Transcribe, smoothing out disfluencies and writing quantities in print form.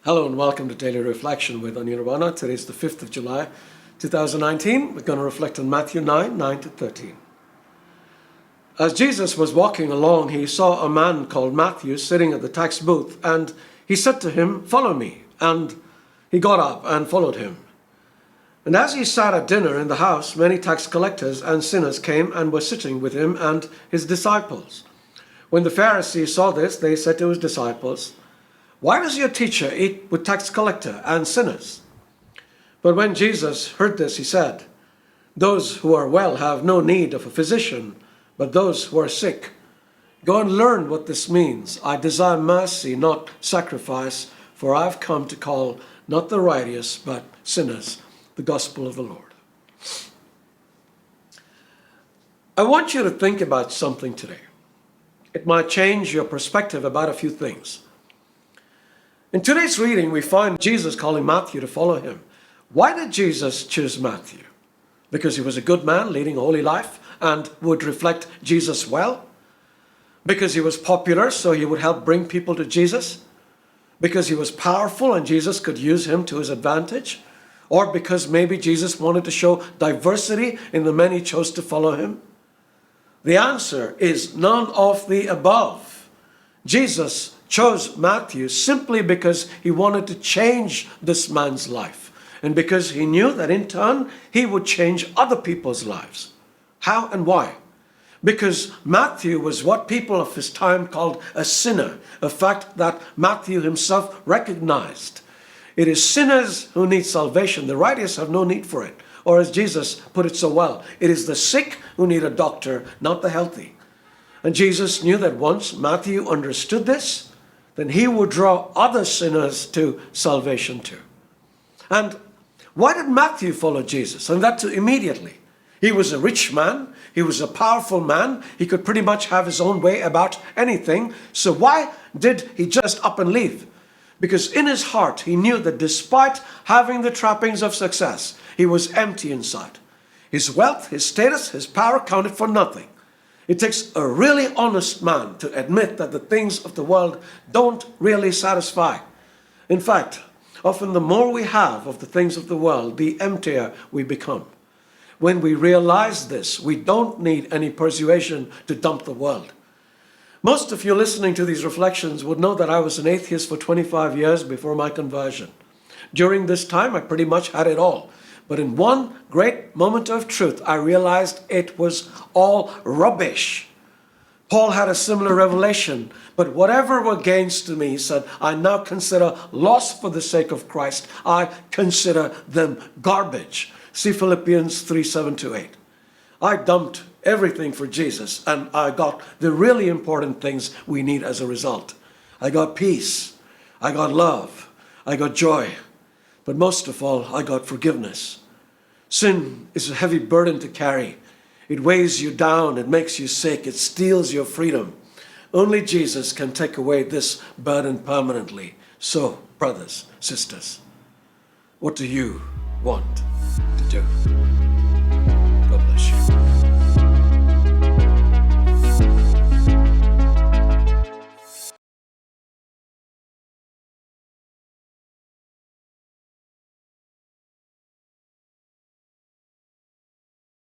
Hello and welcome to Daily Reflection with Aneel Aranha. Today is the 5th of July, 2019. We're going to reflect on Matthew 9 to 13. As Jesus was walking along, he saw a man called Matthew sitting at the tax booth, and he said to him, "Follow me." And he got up and followed him. And as he sat at dinner in the house, many tax collectors and sinners came and were sitting with him and his disciples. When the Pharisees saw this, they said to his disciples, "Why does your teacher eat with tax collector and sinners?" But when Jesus heard this, he said, "Those who are well have no need of a physician, but those who are sick. Go and learn what this means. I desire mercy, not sacrifice, for I have come to call not the righteous, but sinners, the gospel of the Lord." I want you to think about something today. It might change your perspective about a few things. In today's reading, we find Jesus calling Matthew to follow him. Why did Jesus choose Matthew? Because he was a good man leading a holy life and would reflect Jesus well? Because he was popular, so he would help bring people to Jesus? Because he was powerful and Jesus could use him to his advantage? Or because maybe Jesus wanted to show diversity in the men he chose to follow him? The answer is none of the above. Jesus chose Matthew simply because he wanted to change this man's life, and because he knew that in turn he would change other people's lives. How and why? Because Matthew was what people of his time called a sinner, a fact that Matthew himself recognized. It is sinners who need salvation. The righteous have no need for it. Or as Jesus put it so well, it is the sick who need a doctor, not the healthy. And Jesus knew that once Matthew understood this, then he would draw other sinners to salvation too. And why did Matthew follow Jesus? And that too immediately. He was a rich man. He was a powerful man. He could pretty much have his own way about anything. So why did he just up and leave? Because in his heart, he knew that despite having the trappings of success, he was empty inside. His wealth, his status, his power counted for nothing. It takes a really honest man to admit that the things of the world don't really satisfy. In fact, often the more we have of the things of the world, the emptier we become. When we realize this, we don't need any persuasion to dump the world. Most of you listening to these reflections would know that I was an atheist for 25 years before my conversion. During this time, I pretty much had it all. But in one great moment of truth, I realized it was all rubbish. Paul had a similar revelation. "But whatever were gains to me," he said, "I now consider loss for the sake of Christ. I consider them garbage." See Philippians 3:7-8. I dumped everything for Jesus, and I got the really important things we need as a result. I got peace. I got love. I got joy. But most of all, I got forgiveness. Sin is a heavy burden to carry. It weighs you down. It makes you sick. It steals your freedom. Only Jesus can take away this burden permanently. So, brothers, sisters, what do you want to do?